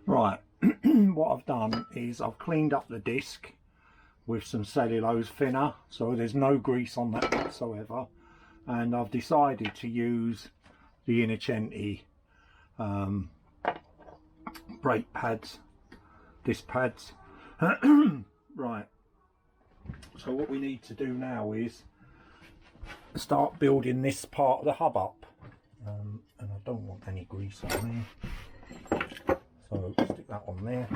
Right, what I've done is I've cleaned up the disc with some cellulose thinner, so there's no grease on that whatsoever, and I've decided to use the Innocenti brake pads, disc pads. Right, so what we need to do now is start building this part of the hub up, and I don't want any grease on there, so stick that on there.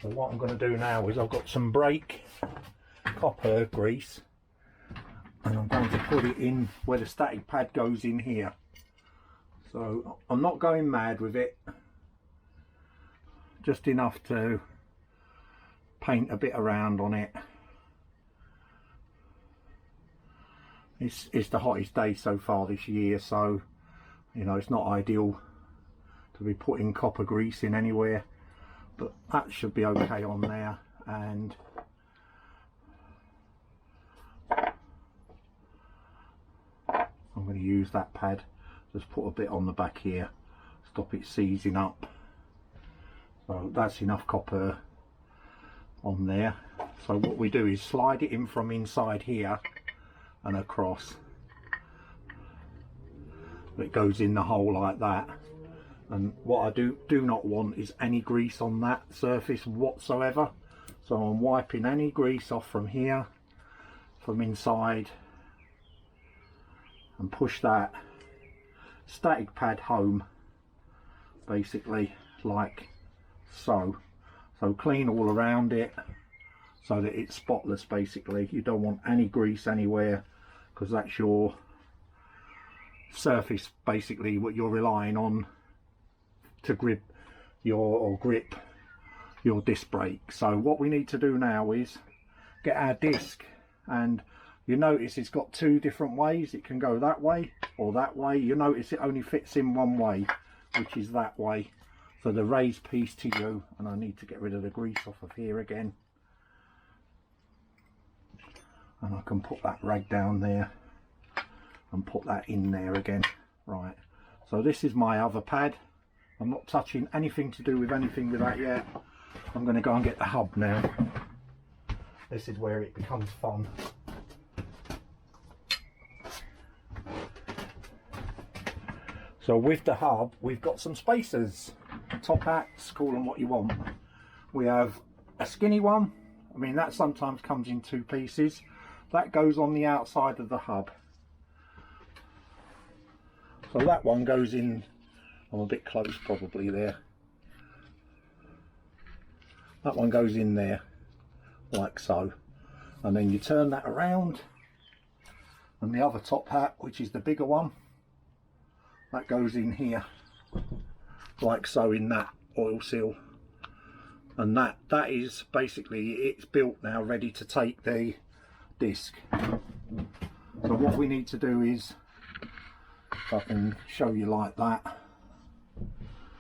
So what I'm going to do now is I've got some brake copper grease, and I'm going to put it in where the static pad goes in here. So I'm not going mad with it, just enough to paint a bit around on it. It's the hottest day so far this year, so you know it's not ideal to be putting copper grease in anywhere, but that should be okay on there. And I'm going to use that pad, just put a bit on the back here, stop it seizing up. So that's enough copper on there. So what we do is slide it in from inside here and across. It goes in the hole like that. And what I do not want is any grease on that surface whatsoever. So I'm wiping any grease off from here, from inside, and push that static pad home, basically like so. So clean all around it so that it's spotless. Basically, you don't want any grease anywhere, because that's your surface, basically what you're relying on to grip your disc brake. So what we need to do now is get our disc, and you notice it's got two different ways. It can go that way or that way. You notice it only fits in one way, which is that way. So the raised piece to you, and I need to get rid of the grease off of here again, and I can put that rag down there and put that in there again. Right, so this is my other pad. I'm not touching anything to do with anything with that yet. I'm going to go and get the hub now. This is where it becomes fun. So with the hub, we've got some spacers, top hats, call them what you want. We have a skinny one. I mean, that sometimes comes in two pieces. That goes on the outside of the hub. So that one goes in, I'm a bit close probably there. That one goes in there, like so. And then you turn that around, and the other top hat, which is the bigger one, that goes in here, like so, in that oil seal. And that is basically, it's built now, ready to take the disc. So what we need to do is, if I can show you like that,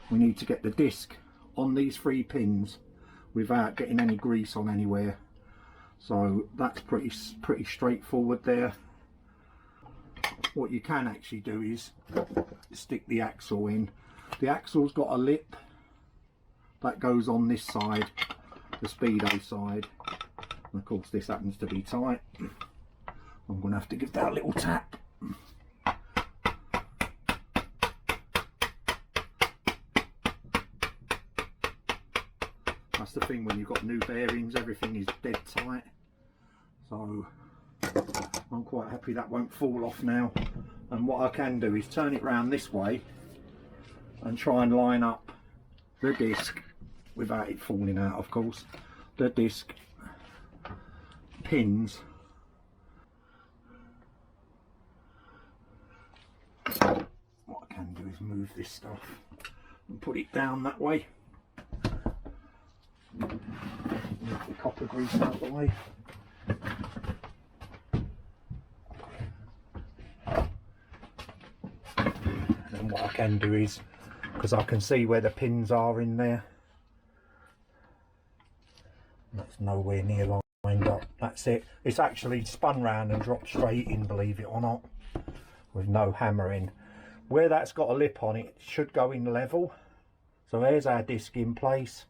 we need to get the disc on these 3 pins without getting any grease on anywhere. So that's pretty straightforward there. What you can actually do is stick the axle in. The axle's got a lip that goes on this side, the speedo side, and of course this happens to be tight. I'm going to have to give that a little tap. That's the thing, when you've got new bearings, everything is dead tight. So I'm quite happy that won't fall off now. And what I can do is turn it round this way and try and line up the disc, without it falling out of course, the disc pins. What I can do is move this stuff and put it down that way. Move the copper grease out of the way. And what I can do is, because I can see where the pins are in there, that's nowhere near lined up. That's it. It's actually spun round and dropped straight in, believe it or not, with no hammering. where that's got a lip on it, it should go in level. So there's our disc in place.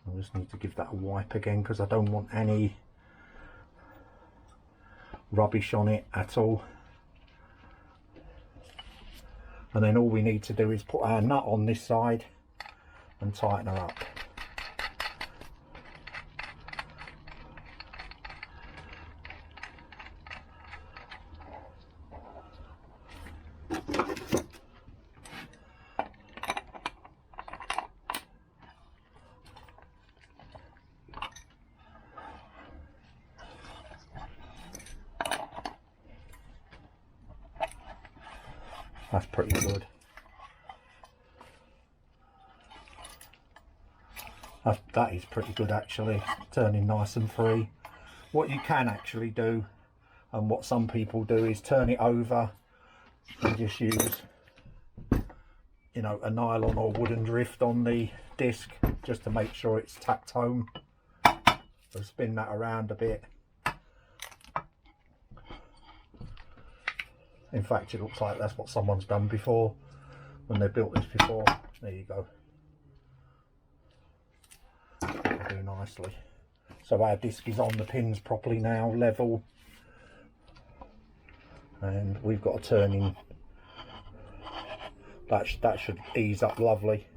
I just need to give that a wipe again because I don't want any rubbish on it at all. And then all we need to do is put our nut on this side and tighten her up. That's pretty good. That is pretty good actually, turning nice and free. What you can actually do, and what some people do, is turn it over and just use, you know, a nylon or wooden drift on the disc just to make sure it's tacked home. So spin that around a bit. In fact, it looks like that's what someone's done before when they built this before. There you go. That'll do nicely. So our disc is on the pins properly now, level, and we've got a turning. That should ease up lovely.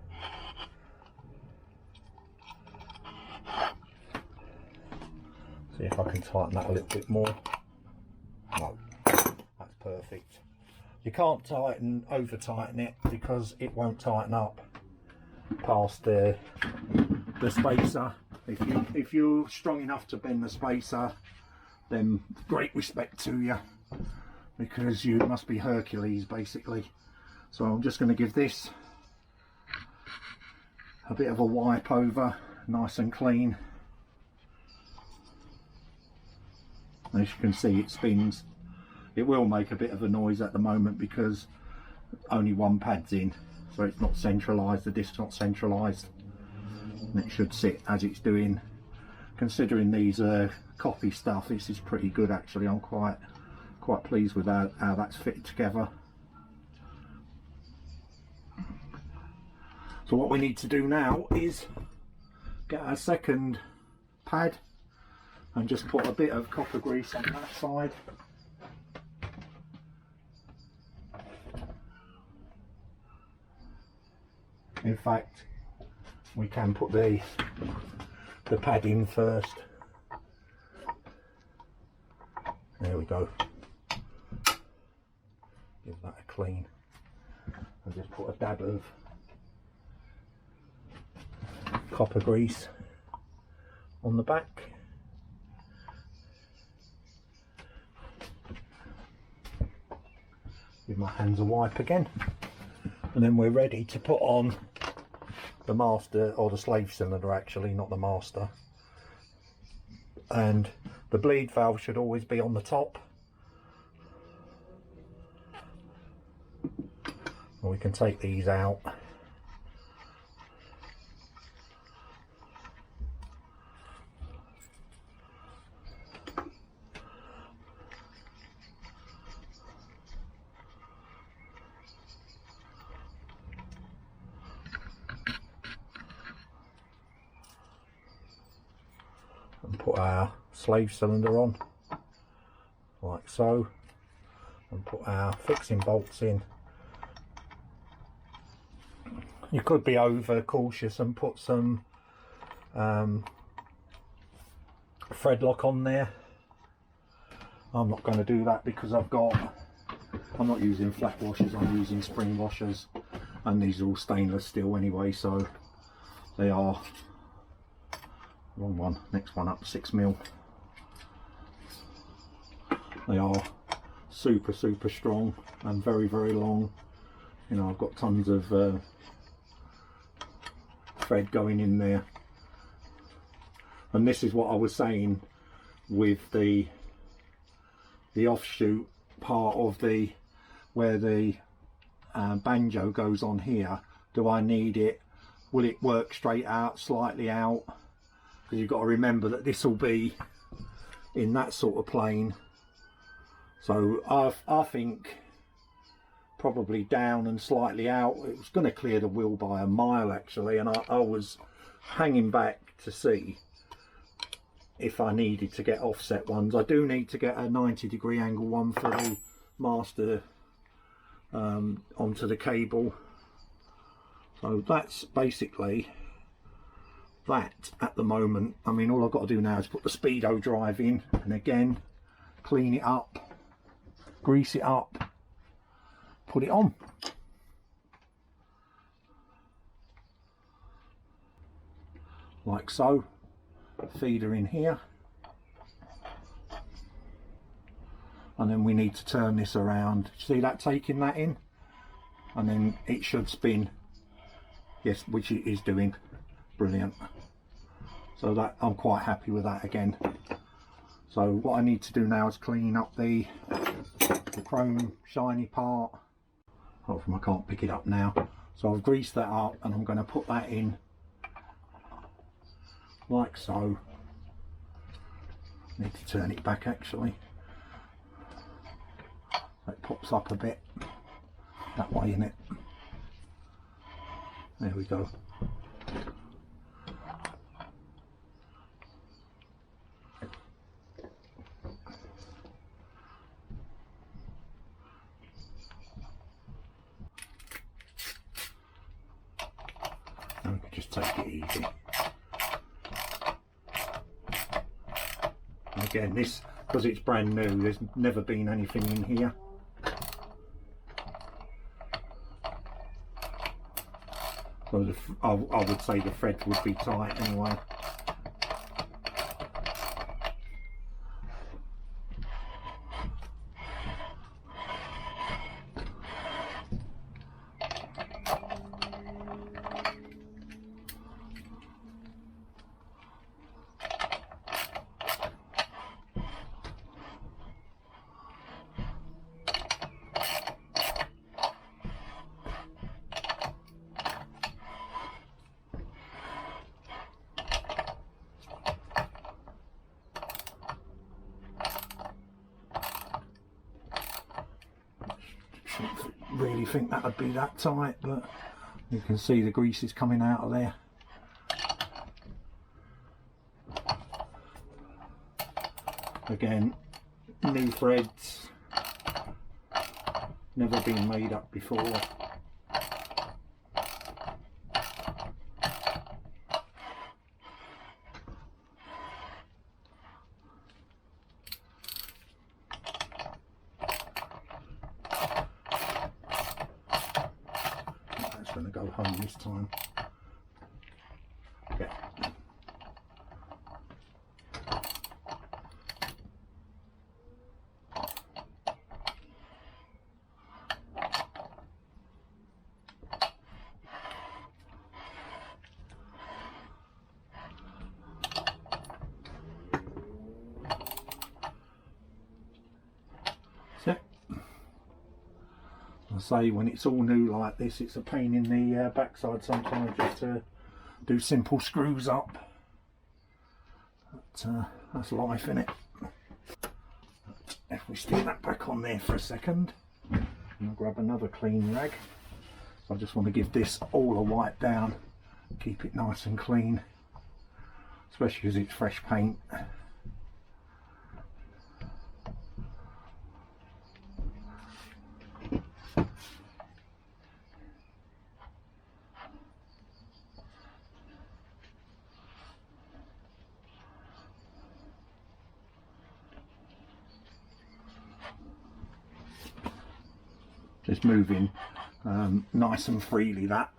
See if I can tighten that a little bit more. No. Perfect. You can't over tighten it because it won't tighten up past the spacer. If you're strong enough to bend the spacer, then great respect to you, because you must be Hercules basically. So I'm just going to give this a bit of a wipe over, nice and clean. As you can see, it spins. It will make a bit of a noise at the moment because only one pad's in, so it's not centralised, the disc's not centralised, and it should sit as it's doing. Considering these copy stuff, this is pretty good actually. I'm quite pleased with how that's fitted together. So what we need to do now is get our second pad and just put a bit of copper grease on that side. In fact, we can put the pad in first. There we go. Give that a clean. And just put a dab of copper grease on the back. Give my hands a wipe again. And then we're ready to put on the master, or the slave cylinder actually, not the master. And the bleed valve should always be on the top. And we can take these out. And put our slave cylinder on like so, and put our fixing bolts in. You could be over cautious and put some thread lock on there. I'm not going to do that because I'm not using flat washers, I'm using spring washers, and these are all stainless steel anyway, so they are, wrong one, next one up, 6mm. They are super strong and very long. You know, I've got tons of thread going in there. And this is what I was saying with the offshoot part of the, where the banjo goes on here. Do I need it? Will it work straight out, slightly out? Because you've got to remember that this will be in that sort of plane. So I think probably down and slightly out. It was going to clear the wheel by a mile actually, and I was hanging back to see if I needed to get offset ones. I do need to get a 90-degree angle one for the master onto the cable. So that's basically that at the moment. I mean, all I've got to do now is put the speedo drive in, and again clean it up, grease it up, put it on. Like so. Feeder in here, and then we need to turn this around. See that taking that in, and then it should spin. Yes, which it is doing. Brilliant. So that I'm quite happy with that again. So what I need to do now is clean up the chrome shiny part. Hopefully I can't pick it up now. So I've greased that up, and I'm going to put that in like so. Need to turn it back actually. It pops up a bit that way, in it. There we go. And we can just take it easy. Again, this, because it's brand new, there's never been anything in here. So I would say the threads would be tight anyway. Really think that would be that tight, but you can see the grease is coming out of there. Again, new threads, never been made up before. Going to go home this time. Yeah. So, I say, when it's all new like this, it's a pain in the backside sometimes just to do simple screws up. But that's life, innit? If we stick that back on there for a second, I'll grab another clean rag. I just want to give this all a wipe down, keep it nice and clean, especially because it's fresh paint. Just moving nice and freely, that.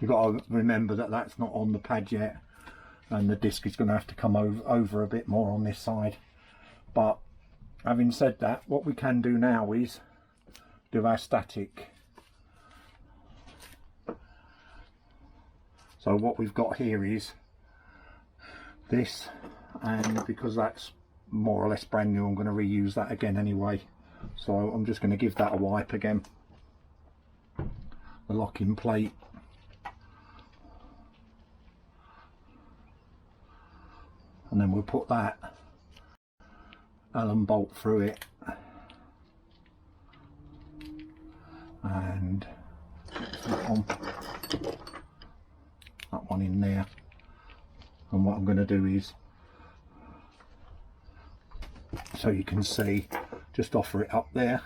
You've got to remember that that's not on the pad yet, and the disc is going to have to come over a bit more on this side. But having said that, what we can do now is do our static. So what we've got here is this, and because that's more or less brand new, I'm going to reuse that again anyway. So I'm just going to give that a wipe again. The locking plate. and then we'll put that Allen bolt through it and that one in there. And what I'm going to do is, so you can see, just offer it up there.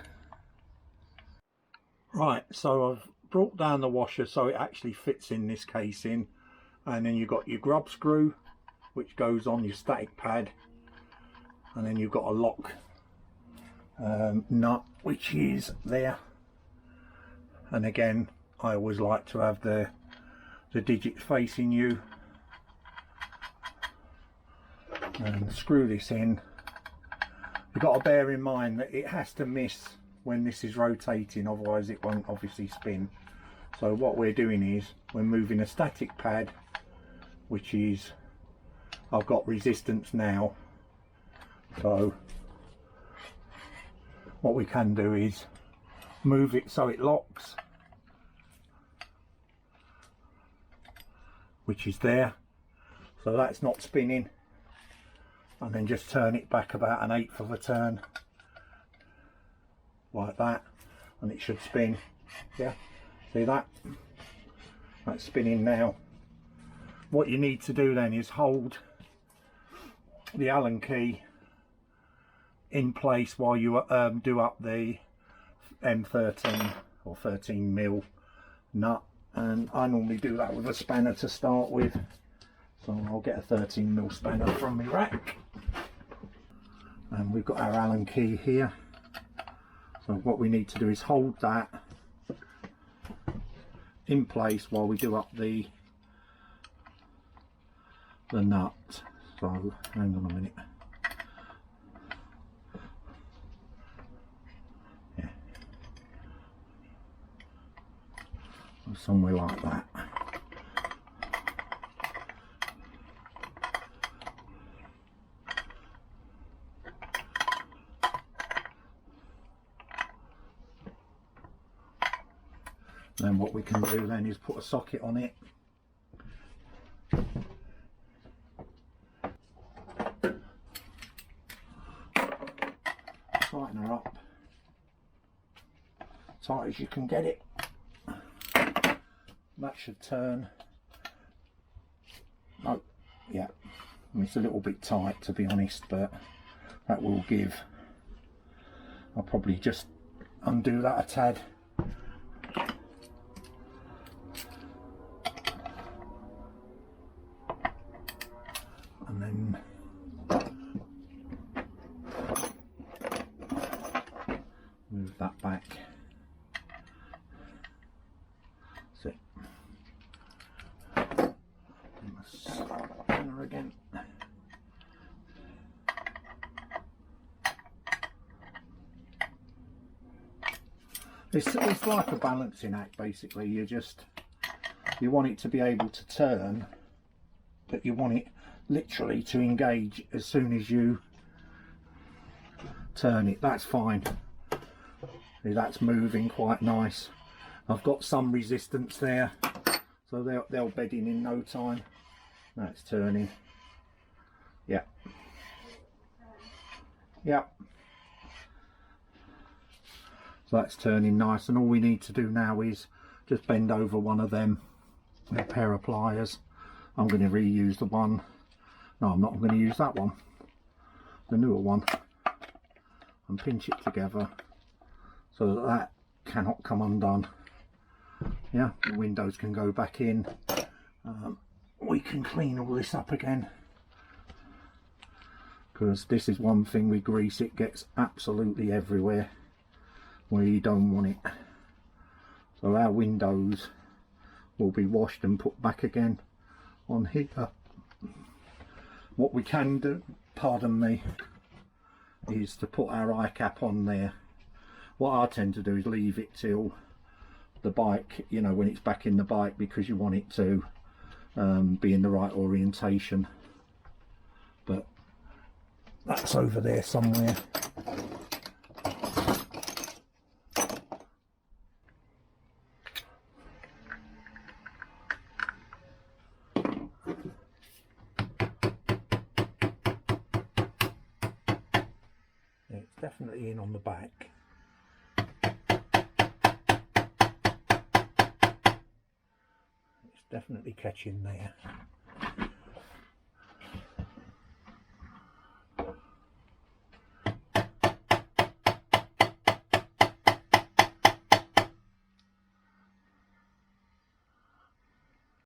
Right, so I've brought down the washer so it actually fits in this casing, and then you've got your grub screw which goes on your static pad, and then you've got a lock nut which is there. And again, I always like to have the digits facing you, and screw this in. You've got to bear in mind that it has to miss when this is rotating, otherwise it won't obviously spin. So what we're doing is we're moving a static pad, which is, I've got resistance now, so what we can do is move it so it locks, which is there, so that's not spinning, and then just turn it back about 1/8 of a turn like that, and it should spin. Yeah, see that? That's spinning now. What you need to do then is hold the Allen key in place while you do up the M13 or 13mm nut, and I normally do that with a spanner to start with, so I'll get a 13mm spanner from my rack. And we've got our Allen key here, so what we need to do is hold that in place while we do up the nut. So hang on a minute. Yeah, somewhere like that. Then what we can do then is put a socket on it. Tighten her up tight as you can get it. That should turn. Oh, yeah, I mean, it's a little bit tight to be honest, but that will give. I'll probably just undo that a tad. And then move that back. That's it. Spinner again. It's like a balancing act basically. You want it to be able to turn, but you want it literally to engage as soon as you turn it. That's fine. See, that's moving quite nice. I've got some resistance there, so they'll bed in no time. That's turning. Yeah. Yeah. So that's turning nice, and all we need to do now is just bend over one of them with a pair of pliers. I'm going to reuse the one. No, I'm not. I'm going to use that one, the newer one, and pinch it together so that cannot come undone. Yeah, the windows can go back in. We can clean all this up again, because this is one thing with grease, it gets absolutely everywhere where you don't want it. So our windows will be washed and put back again on here. What we can do, pardon me, is to put our eye cap on there. What I tend to do is leave it till the bike, you know, when it's back in the bike, because you want it to be in the right orientation. But that's over there somewhere. It's definitely in on the back. It's definitely catching there.